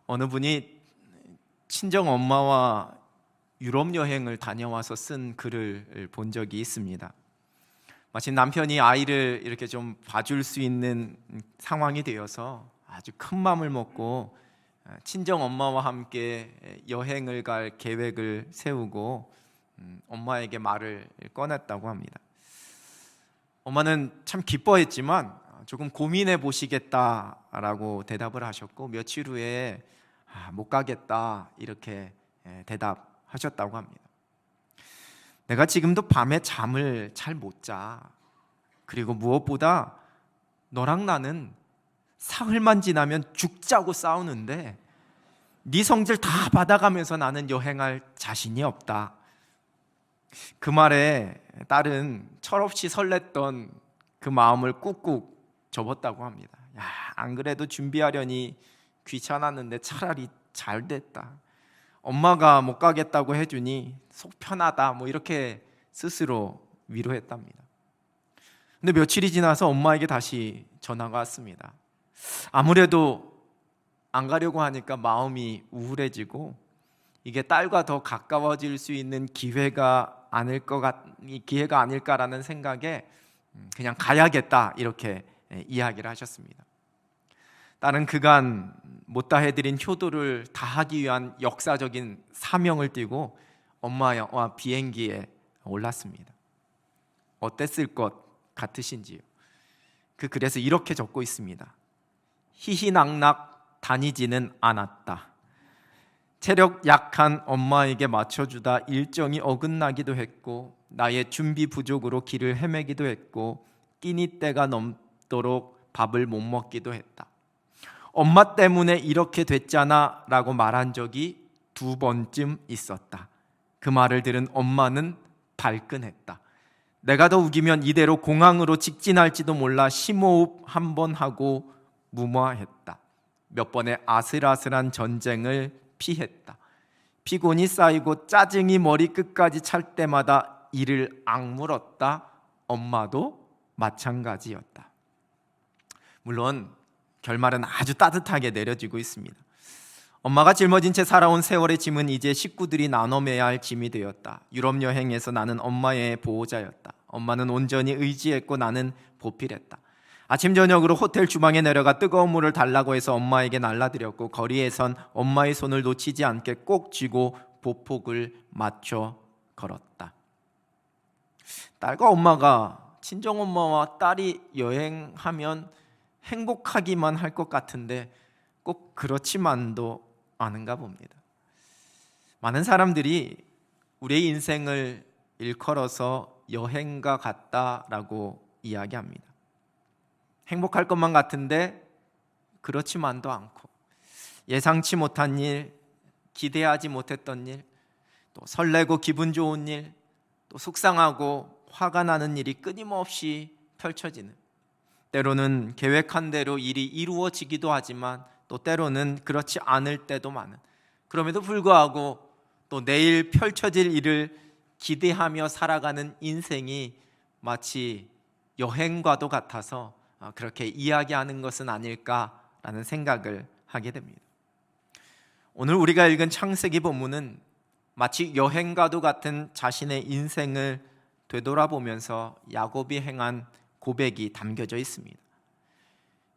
어느 분이 친정 엄마와 유럽 여행을 다녀와서 쓴 글을 본 적이 있습니다. 마침 남편이 아이를 이렇게 좀 봐줄 수 있는 상황이 되어서 아주 큰 마음을 먹고 친정 엄마와 함께 여행을 갈 계획을 세우고 엄마에게 말을 꺼냈다고 합니다. 엄마는 참 기뻐했지만 조금 고민해 보시겠다라고 대답을 하셨고, 며칠 후에 못 가겠다 이렇게 대답하셨다고 합니다. 내가 지금도 밤에 잠을 잘 못 자. 그리고 무엇보다 너랑 나는 사흘만 지나면 죽자고 싸우는데 네 성질 다 받아가면서 나는 여행할 자신이 없다. 그 말에 딸은 철없이 설렜던 그 마음을 꾹꾹 접었다고 합니다. 야, 안 그래도 준비하려니 귀찮았는데 차라리 잘 됐다. 엄마가 못 가겠다고 해주니 속 편하다. 이렇게 스스로 위로했답니다. 근데 며칠이 지나서 엄마에게 다시 전화가 왔습니다. 아무래도 안 가려고 하니까 마음이 우울해지고 이게 딸과 더 가까워질 수 있는 기회가 아닐까라는 생각에 그냥 가야겠다 이렇게 이야기를 하셨습니다. 딸은 그간 못다 해드린 효도를 다하기 위한 역사적인 사명을 띠고 엄마와 비행기에 올랐습니다. 어땠을 것 같으신지요? 그 글에서 이렇게 적고 있습니다. 희희낙낙 다니지는 않았다. 체력 약한 엄마에게 맞춰주다 일정이 어긋나기도 했고, 나의 준비 부족으로 길을 헤매기도 했고, 끼니 때가 넘도록 밥을 못 먹기도 했다. 엄마 때문에 이렇게 됐잖아 라고 말한 적이 2번쯤 있었다. 그 말을 들은 엄마는 발끈했다. 내가 더 우기면 이대로 공항으로 직진할지도 몰라 심호흡 한번 하고 무마했다. 몇 번의 아슬아슬한 전쟁을 피했다. 피곤이 쌓이고 짜증이 머리끝까지 찰 때마다 이를 악물었다. 엄마도 마찬가지였다. 물론 결말은 아주 따뜻하게 내려지고 있습니다. 엄마가 짊어진 채 살아온 세월의 짐은 이제 식구들이 나눠매야 할 짐이 되었다. 유럽 여행에서 나는 엄마의 보호자였다. 엄마는 온전히 의지했고 나는 보필했다. 아침 저녁으로 호텔 주방에 내려가 뜨거운 물을 달라고 해서 엄마에게 날라드렸고, 거리에선 엄마의 손을 놓치지 않게 꼭 쥐고 보폭을 맞춰 걸었다. 딸과 엄마가, 친정엄마와 딸이 여행하면 행복하기만 할 것 같은데 꼭 그렇지만도 않은가 봅니다. 많은 사람들이 우리의 인생을 일컬어서 여행과 같다라고 이야기합니다. 행복할 것만 같은데 그렇지만도 않고, 예상치 못한 일, 기대하지 못했던 일, 또 설레고 기분 좋은 일, 또 속상하고 화가 나는 일이 끊임없이 펼쳐지는, 때로는 계획한 대로 일이 이루어지기도 하지만 또 때로는 그렇지 않을 때도 많은, 그럼에도 불구하고 또 내일 펼쳐질 일을 기대하며 살아가는 인생이 마치 여행과도 같아서 그렇게 이야기하는 것은 아닐까라는 생각을 하게 됩니다. 오늘 우리가 읽은 창세기 본문은 마치 여행과도 같은 자신의 인생을 되돌아보면서 야곱이 행한 고백이 담겨져 있습니다.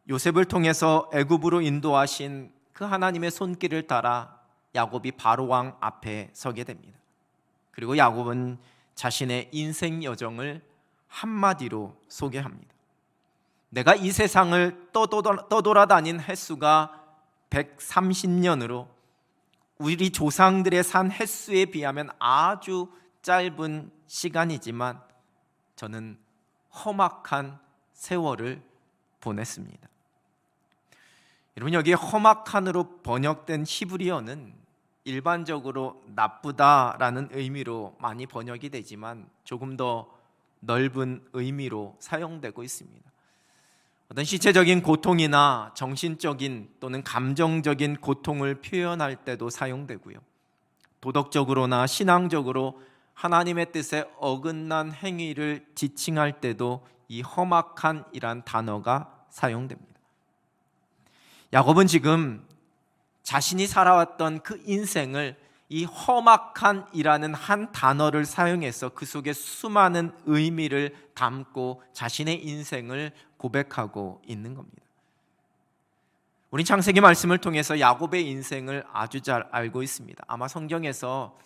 요셉을 통해서 애굽으로 인도하신 그 하나님의 손길을 따라 야곱이 바로 왕 앞에 서게 됩니다. 그리고 야곱은 자신의 인생 여정을 한마디로 소개합니다. 내가 이 세상을 떠돌아다닌 횟수가 130년으로 우리 조상들의 산 횟수에 비하면 아주 짧은 시간이지만 저는 험악한 세월을 보냈습니다. 여러분, 여기 험악한으로 번역된 히브리어는 일반적으로 나쁘다라는 의미로 많이 번역이 되지만 조금 더 넓은 의미로 사용되고 있습니다. 어떤 신체적인 고통이나 정신적인 또는 감정적인 고통을 표현할 때도 사용되고요, 도덕적으로나 신앙적으로 하나님의 뜻에 어긋난 행위를 지칭할 때도 이 험악한이란 단어가 사용됩니다. 야곱은 지금 자신이 살아왔던 그 인생을 이 험악한이라는 한 단어를 사용해서 그 속에 수많은 의미를 담고 자신의 인생을 고백하고 있는 겁니다. 우린 창세기 말씀을 통해서 야곱의 인생을 아주 잘 알고 있습니다. 아마 성경에서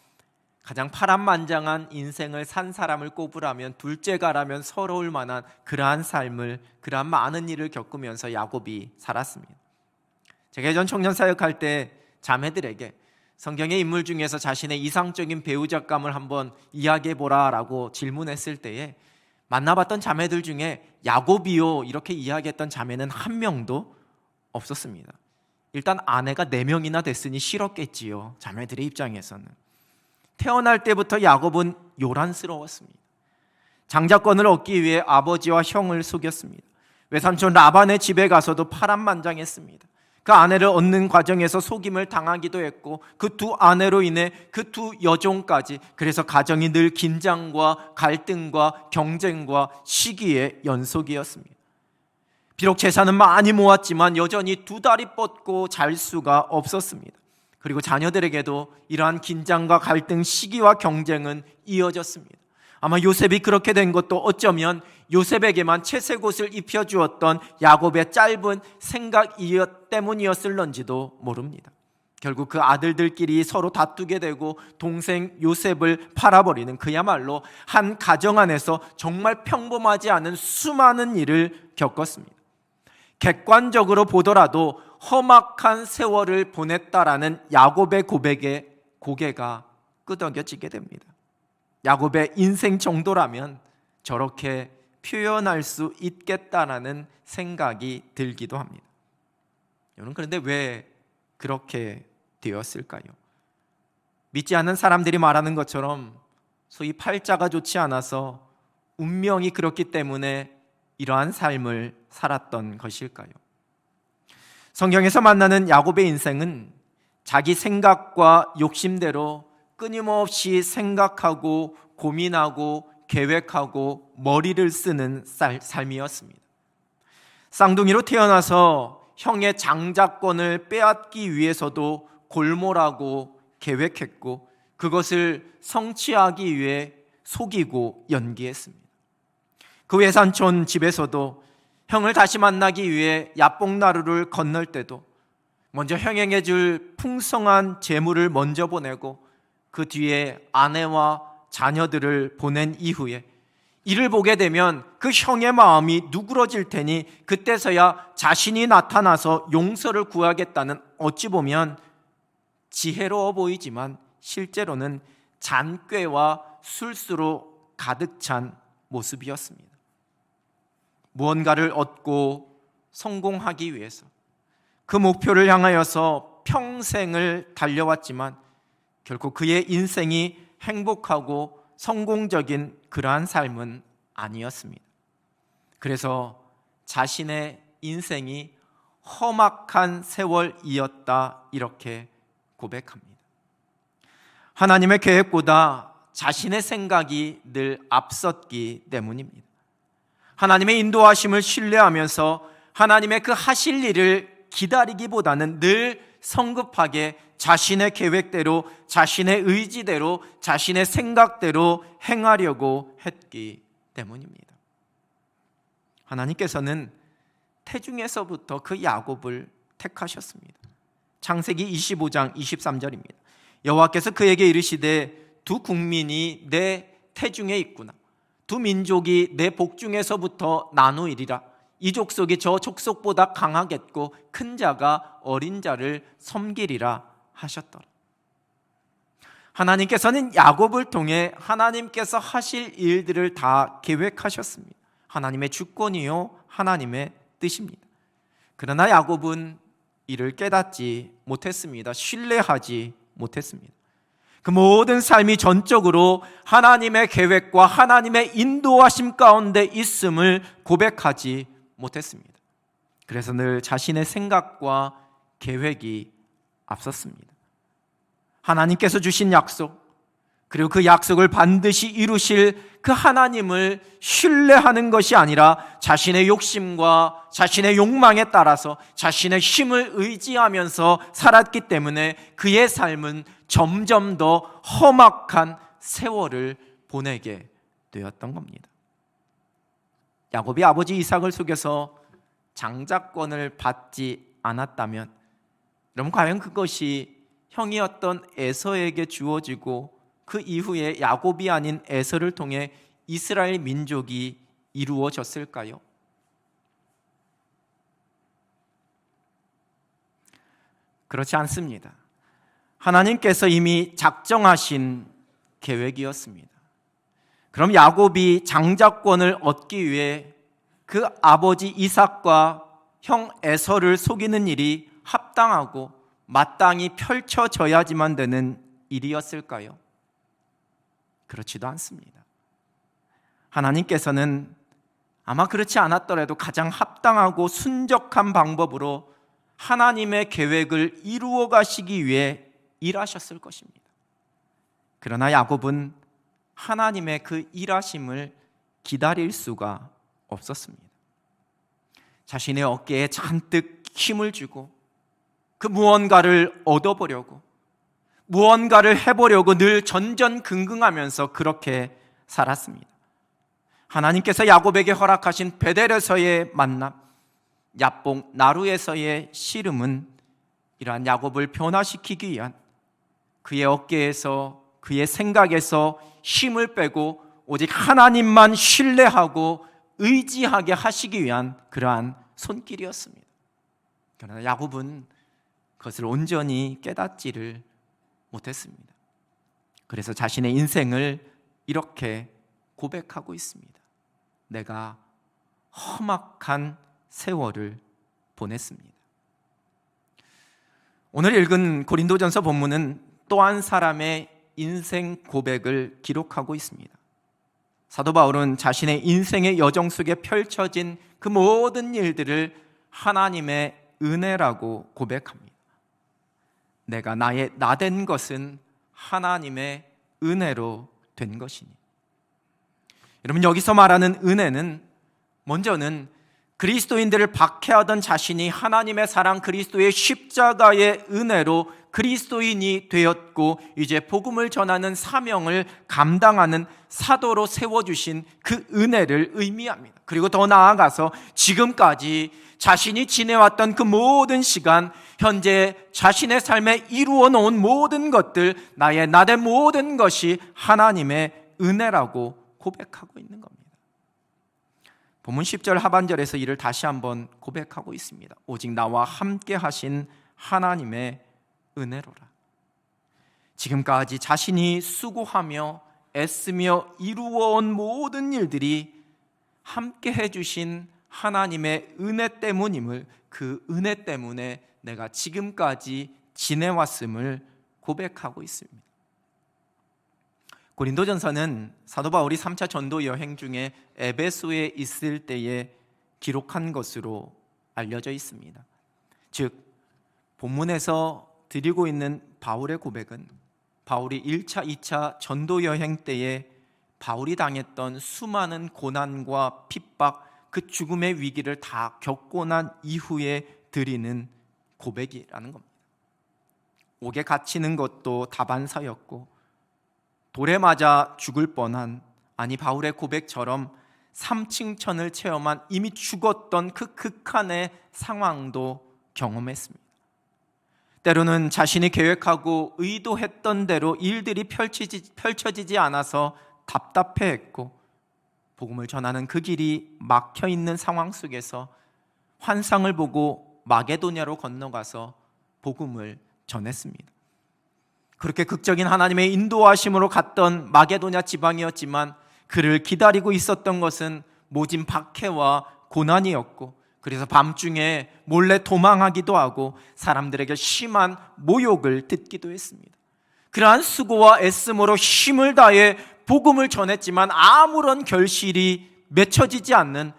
가장 파란만장한 인생을 산 사람을 꼽으라면, 둘째가라면 서러울 만한 그러한 삶을, 그러한 많은 일을 겪으면서 야곱이 살았습니다. 제가 예전 청년 사역할 때 자매들에게 성경의 인물 중에서 자신의 이상적인 배우자감을 한번 이야기해보라 라고 질문했을 때에 만나봤던 자매들 중에 야곱이요 이렇게 이야기했던 자매는 한 명도 없었습니다. 일단 아내가 4명이나 됐으니 싫었겠지요. 자매들의 입장에서는. 태어날 때부터 야곱은 요란스러웠습니다. 장자권을 얻기 위해 아버지와 형을 속였습니다. 외삼촌 라반의 집에 가서도 파란만장했습니다. 그 아내를 얻는 과정에서 속임을 당하기도 했고, 그 두 아내로 인해 그 두 여종까지, 그래서 가정이 늘 긴장과 갈등과 경쟁과 시기의 연속이었습니다. 비록 재산은 많이 모았지만 여전히 2다리 뻗고 잘 수가 없었습니다. 그리고 자녀들에게도 이러한 긴장과 갈등, 시기와 경쟁은 이어졌습니다. 아마 요셉이 그렇게 된 것도 어쩌면 요셉에게만 채색 옷을 입혀주었던 야곱의 짧은 생각 때문이었을런지도 모릅니다. 결국 그 아들들끼리 서로 다투게 되고 동생 요셉을 팔아버리는, 그야말로 한 가정 안에서 정말 평범하지 않은 수많은 일을 겪었습니다. 객관적으로 보더라도 험악한 세월을 보냈다라는 야곱의 고백에 고개가 끄덕여지게 됩니다. 야곱의 인생 정도라면 저렇게 표현할 수 있겠다라는 생각이 들기도 합니다. 여러분, 그런데 왜 그렇게 되었을까요? 믿지 않는 사람들이 말하는 것처럼 소위 팔자가 좋지 않아서, 운명이 그렇기 때문에 이러한 삶을 살았던 것일까요? 성경에서 만나는 야곱의 인생은 자기 생각과 욕심대로 끊임없이 생각하고 고민하고 계획하고 머리를 쓰는 삶이었습니다. 쌍둥이로 태어나서 형의 장자권을 빼앗기 위해서도 골몰하고 계획했고, 그것을 성취하기 위해 속이고 연기했습니다. 그 외삼촌 집에서도 형을 다시 만나기 위해 야뽕나루를 건널 때도 먼저 형에게 줄 풍성한 재물을 먼저 보내고, 그 뒤에 아내와 자녀들을 보낸 이후에 이를 보게 되면 그 형의 마음이 누그러질 테니 그때서야 자신이 나타나서 용서를 구하겠다는, 어찌 보면 지혜로워 보이지만 실제로는 잔꾀와 술수로 가득 찬 모습이었습니다. 무언가를 얻고 성공하기 위해서 그 목표를 향하여서 평생을 달려왔지만 결코 그의 인생이 행복하고 성공적인 그러한 삶은 아니었습니다. 그래서 자신의 인생이 험악한 세월이었다, 이렇게 고백합니다. 하나님의 계획보다 자신의 생각이 늘 앞섰기 때문입니다. 하나님의 인도하심을 신뢰하면서 하나님의 그 하실 일을 기다리기보다는 늘 성급하게 자신의 계획대로, 자신의 의지대로, 자신의 생각대로 행하려고 했기 때문입니다. 하나님께서는 태중에서부터 그 야곱을 택하셨습니다. 창세기 25장 23절입니다. 여호와께서 그에게 이르시되 두 국민이 내 태중에 있구나. 두 민족이 내 복중에서부터 나누이리라. 이 족속이 저 족속보다 강하겠고 큰 자가 어린 자를 섬기리라 하셨더라. 하나님께서는 야곱을 통해 하나님께서 하실 일들을 다 계획하셨습니다. 하나님의 주권이요 하나님의 뜻입니다. 그러나 야곱은 이를 깨닫지 못했습니다. 신뢰하지 못했습니다. 그 모든 삶이 전적으로 하나님의 계획과 하나님의 인도하심 가운데 있음을 고백하지 못했습니다. 그래서 늘 자신의 생각과 계획이 앞섰습니다. 하나님께서 주신 약속, 그리고 그 약속을 반드시 이루실 그 하나님을 신뢰하는 것이 아니라 자신의 욕심과 자신의 욕망에 따라서 자신의 힘을 의지하면서 살았기 때문에 그의 삶은 점점 더 험악한 세월을 보내게 되었던 겁니다. 야곱이 아버지 이삭을 속여서 장자권을 받지 않았다면, 그럼 과연 그것이 형이었던 에서에게 주어지고 그 이후에 야곱이 아닌 에서를 통해 이스라엘 민족이 이루어졌을까요? 그렇지 않습니다. 하나님께서 이미 작정하신 계획이었습니다. 그럼 야곱이 장자권을 얻기 위해 그 아버지 이삭과 형 에서를 속이는 일이 합당하고 마땅히 펼쳐져야지만 되는 일이었을까요? 그렇지도 않습니다. 하나님께서는 아마 그렇지 않았더라도 가장 합당하고 순적한 방법으로 하나님의 계획을 이루어 가시기 위해 일하셨을 것입니다. 그러나 야곱은 하나님의 그 일하심을 기다릴 수가 없었습니다. 자신의 어깨에 잔뜩 힘을 주고 그 무언가를 얻어보려고, 무언가를 해보려고 늘 전전긍긍하면서 그렇게 살았습니다. 하나님께서 야곱에게 허락하신 베델에서의 만남, 야복 나루에서의 씨름은 이러한 야곱을 변화시키기 위한, 그의 어깨에서, 그의 생각에서 힘을 빼고 오직 하나님만 신뢰하고 의지하게 하시기 위한 그러한 손길이었습니다. 그러나 야곱은 그것을 온전히 깨닫지를 못했습니다. 그래서 자신의 인생을 이렇게 고백하고 있습니다. 내가 험악한 세월을 보냈습니다. 오늘 읽은 고린도전서 본문은 또 한 사람의 인생 고백을 기록하고 있습니다. 사도 바울은 자신의 인생의 여정 속에 펼쳐진 그 모든 일들을 하나님의 은혜라고 고백합니다. 내가 나의 나된 것은 하나님의 은혜로 된 것이니. 여러분, 여기서 말하는 은혜는 먼저는 그리스도인들을 박해하던 자신이 하나님의 사랑 그리스도의 십자가의 은혜로 그리스도인이 되었고 이제 복음을 전하는 사명을 감당하는 사도로 세워주신 그 은혜를 의미합니다. 그리고 더 나아가서 지금까지 자신이 지내왔던 그 모든 시간, 현재 자신의 삶에 이루어 놓은 모든 것들, 나의 나된 모든 것이 하나님의 은혜라고 고백하고 있는 겁니다. 본문 10절 하반절에서 이를 다시 한번 고백하고 있습니다. 오직 나와 함께 하신 하나님의 은혜로라. 지금까지 자신이 수고하며 애쓰며 이루어온 모든 일들이 함께 해주신 하나님의 은혜 때문임을, 그 은혜 때문에 내가 지금까지 지내왔음을 고백하고 있습니다. 고린도전서는 사도 바울이 3차 전도 여행 중에 에베소에 있을 때에 기록한 것으로 알려져 있습니다. 즉, 본문에서 드리고 있는 바울의 고백은 바울이 1차, 2차 전도 여행 때에 바울이 당했던 수많은 고난과 핍박, 그 죽음의 위기를 다 겪고 난 이후에 드리는 고백이라는 겁니다. 옥에 갇히는 것도 다반사였고 돌에 맞아 죽을 뻔한, 아니 바울의 고백처럼 삼층천을 체험한 이미 죽었던 그 극한의 상황도 경험했습니다. 때로는 자신이 계획하고 의도했던 대로 일들이 펼쳐지지 않아서 답답해했고 복음을 전하는 그 길이 막혀있는 상황 속에서 환상을 보고 마게도냐로 건너가서 복음을 전했습니다. 그렇게 극적인 하나님의 인도하심으로 갔던 마게도냐 지방이었지만 그를 기다리고 있었던 것은 모진 박해와 고난이었고, 그래서 밤중에 몰래 도망하기도 하고 사람들에게 심한 모욕을 듣기도 했습니다. 그러한 수고와 애씀으로 힘을 다해 복음을 전했지만 아무런 결실이 맺혀지지 않는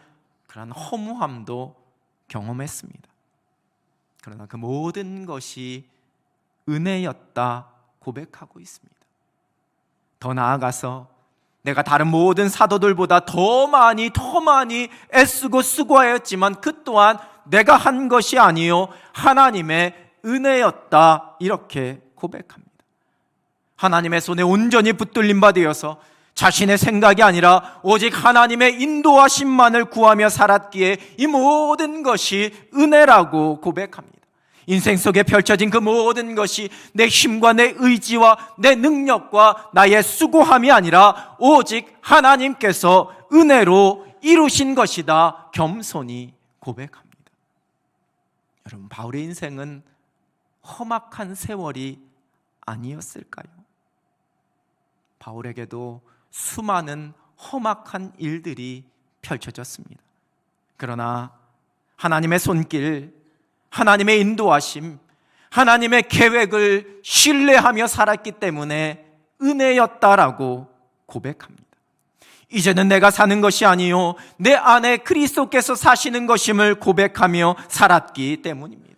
그러한 허무함도 경험했습니다. 그러나 그 모든 것이 은혜였다 고백하고 있습니다. 더 나아가서 내가 다른 모든 사도들보다 더 많이 애쓰고 수고하였지만 그 또한 내가 한 것이 아니요 하나님의 은혜였다, 이렇게 고백합니다. 하나님의 손에 온전히 붙들린 바 되어서 자신의 생각이 아니라 오직 하나님의 인도하심만을 구하며 살았기에 이 모든 것이 은혜라고 고백합니다. 인생 속에 펼쳐진 그 모든 것이 내 힘과 내 의지와 내 능력과 나의 수고함이 아니라 오직 하나님께서 은혜로 이루신 것이다, 겸손히 고백합니다. 여러분, 바울의 인생은 험악한 세월이 아니었을까요? 바울에게도 수많은 험악한 일들이 펼쳐졌습니다. 그러나 하나님의 손길, 하나님의 인도하심, 하나님의 계획을 신뢰하며 살았기 때문에 은혜였다라고 고백합니다. 이제는 내가 사는 것이 아니요 내 안에 그리스도께서 사시는 것임을 고백하며 살았기 때문입니다.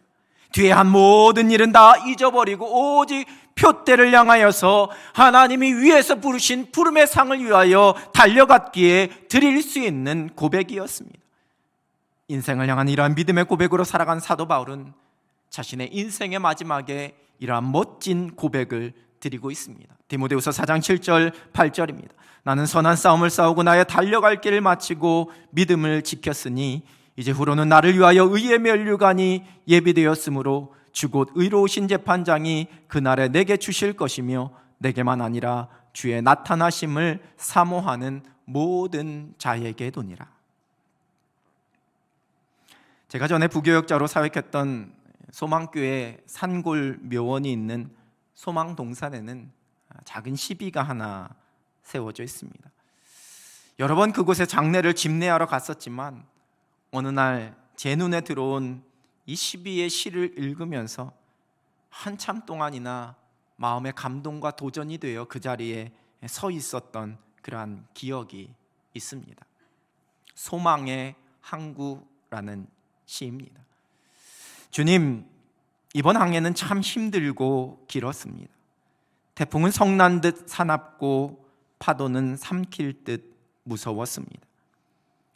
뒤에 한 모든 일은 다 잊어버리고 오직 표대를 향하여서 하나님이 위에서 부르신 부름의 상을 위하여 달려갔기에 드릴 수 있는 고백이었습니다. 인생을 향한 이러한 믿음의 고백으로 살아간 사도 바울은 자신의 인생의 마지막에 이러한 멋진 고백을 드리고 있습니다. 디모데후서 4장 7절 8절입니다. 나는 선한 싸움을 싸우고 나의 달려갈 길을 마치고 믿음을 지켰으니 이제 후로는 나를 위하여 의의 면류관이 예비되었으므로 주 곧 의로우신 재판장이 그날에 내게 주실 것이며 내게만 아니라 주의 나타나심을 사모하는 모든 자에게도니라. 제가 전에 부교역자로 사역했던 소망교회 산골 묘원이 있는 소망동산에는 작은 시비가 하나 세워져 있습니다. 여러 번 그곳에 장례를 집례하러 갔었지만 어느 날 제 눈에 들어온 이 시비의 시를 읽으면서 한참 동안이나 마음의 감동과 도전이 되어 그 자리에 서 있었던 그러한 기억이 있습니다. 소망의 항구라는 시입니다. 주님, 이번 항해는 참 힘들고 길었습니다. 태풍은 성난 듯 사납고 파도는 삼킬 듯 무서웠습니다.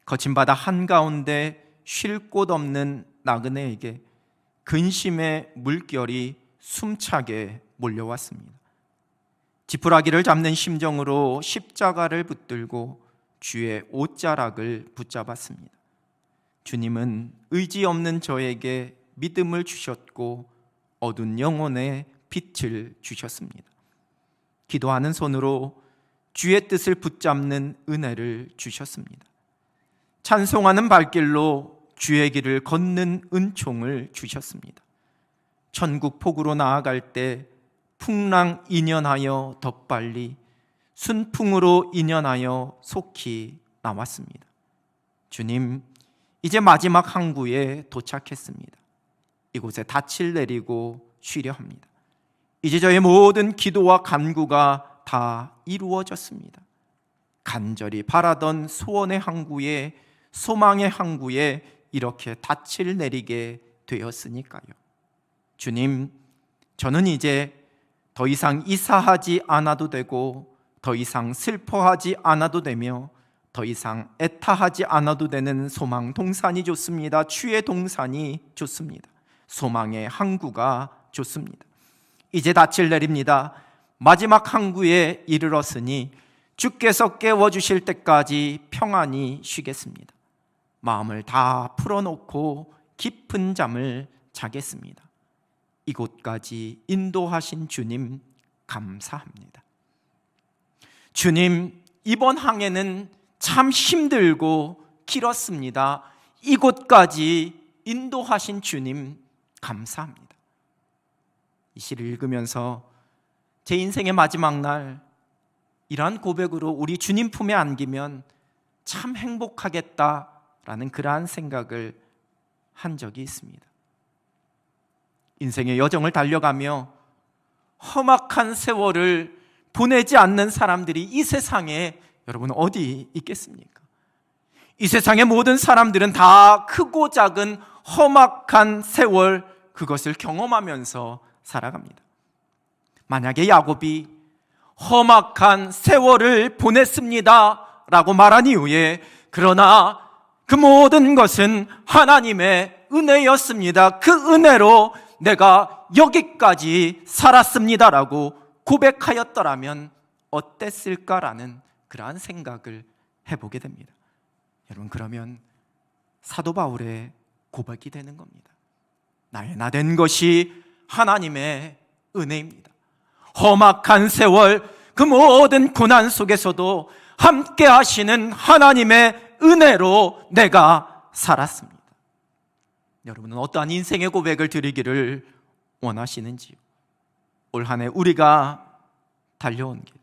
거친 바다 한가운데 쉴 곳 없는 나그네에게 근심의 물결이 숨차게 몰려왔습니다. 지푸라기를 잡는 심정으로 십자가를 붙들고 주의 옷자락을 붙잡았습니다. 주님은 의지 없는 저에게 믿음을 주셨고 어두운 영혼에 빛을 주셨습니다. 기도하는 손으로 주의 뜻을 붙잡는 은혜를 주셨습니다. 찬송하는 발길로 주의 길을 걷는 은총을 주셨습니다. 천국 폭으로 나아갈 때 풍랑 인연하여 더 빨리 순풍으로 인연하여 속히 나왔습니다. 주님, 이제 마지막 항구에 도착했습니다. 이곳에 닻을 내리고 쉬려 합니다. 이제 저의 모든 기도와 간구가 다 이루어졌습니다. 간절히 바라던 소원의 항구에, 소망의 항구에 이렇게 닻을 내리게 되었으니까요. 주님, 저는 이제 더 이상 이사하지 않아도 되고 더 이상 슬퍼하지 않아도 되며 더 이상 애타하지 않아도 되는 소망 동산이 좋습니다. 주의 동산이 좋습니다. 소망의 항구가 좋습니다. 이제 닻을 내립니다. 마지막 항구에 이르렀으니 주께서 깨워주실 때까지 평안히 쉬겠습니다. 마음을 다 풀어놓고 깊은 잠을 자겠습니다. 이곳까지 인도하신 주님 감사합니다. 주님, 이번 항해는 참 힘들고 길었습니다. 이곳까지 인도하신 주님 감사합니다. 이 시를 읽으면서 제 인생의 마지막 날 이러한 고백으로 우리 주님 품에 안기면 참 행복하겠다라는 그러한 생각을 한 적이 있습니다. 인생의 여정을 달려가며 험악한 세월을 보내지 않는 사람들이 이 세상에 여러분 어디 있겠습니까? 이 세상의 모든 사람들은 다 크고 작은 험악한 세월, 그것을 경험하면서 살아갑니다. 만약에 야곱이 험악한 세월을 보냈습니다 라고 말한 이후에 그러나 그 모든 것은 하나님의 은혜였습니다. 그 은혜로 내가 여기까지 살았습니다 라고 고백하였더라면 어땠을까라는 그러한 생각을 해보게 됩니다. 여러분, 그러면 사도 바울의 고백이 되는 겁니다. 나의 나된 것이 하나님의 은혜입니다. 험악한 세월, 그 모든 고난 속에서도 함께 하시는 하나님의 은혜로 내가 살았습니다. 여러분은 어떠한 인생의 고백을 드리기를 원하시는지요? 올 한 해 우리가 달려온 길,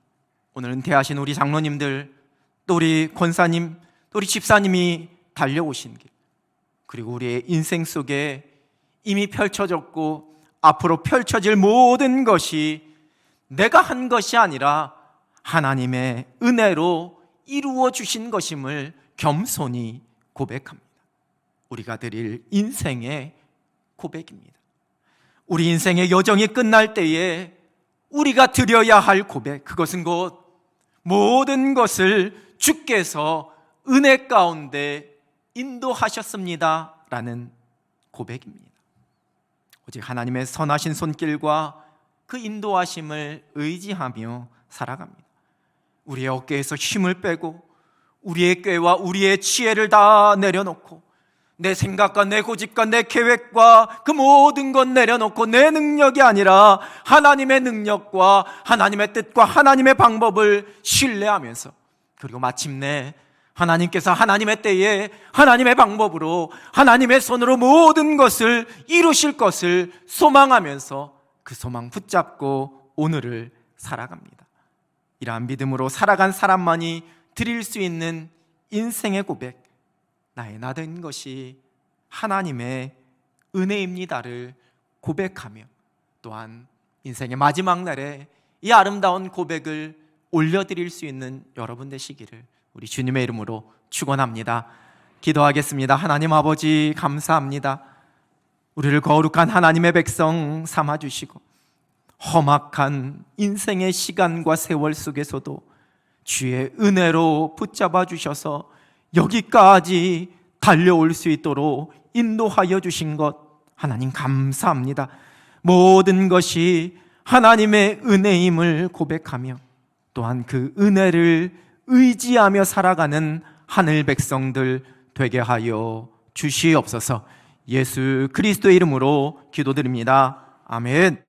오늘 은퇴하신 우리 장로님들, 또 우리 권사님, 또 우리 집사님이 달려오신 길, 그리고 우리의 인생 속에 이미 펼쳐졌고 앞으로 펼쳐질 모든 것이 내가 한 것이 아니라 하나님의 은혜로 이루어 주신 것임을 겸손히 고백합니다. 우리가 드릴 인생의 고백입니다. 우리 인생의 여정이 끝날 때에 우리가 드려야 할 고백, 그것은 곧 모든 것을 주께서 은혜 가운데 인도하셨습니다 라는 고백입니다. 오직 하나님의 선하신 손길과 그 인도하심을 의지하며 살아갑니다. 우리의 어깨에서 힘을 빼고 우리의 꾀와 우리의 지혜를 다 내려놓고 내 생각과 내 고집과 내 계획과 그 모든 것 내려놓고 내 능력이 아니라 하나님의 능력과 하나님의 뜻과 하나님의 방법을 신뢰하면서, 그리고 마침내 하나님께서 하나님의 때에 하나님의 방법으로 하나님의 손으로 모든 것을 이루실 것을 소망하면서 그 소망 붙잡고 오늘을 살아갑니다. 이러한 믿음으로 살아간 사람만이 드릴 수 있는 인생의 고백, 나의 나된 것이 하나님의 은혜입니다를 고백하며, 또한 인생의 마지막 날에 이 아름다운 고백을 올려드릴 수 있는 여러분 되시기를 우리 주님의 이름으로 축원합니다. 기도하겠습니다. 하나님 아버지, 감사합니다. 우리를 거룩한 하나님의 백성 삼아주시고 험악한 인생의 시간과 세월 속에서도 주의 은혜로 붙잡아 주셔서 여기까지 달려올 수 있도록 인도하여 주신 것 하나님 감사합니다. 모든 것이 하나님의 은혜임을 고백하며 또한 그 은혜를 의지하며 살아가는 하늘 백성들 되게 하여 주시옵소서. 예수 그리스도의 이름으로 기도드립니다. 아멘.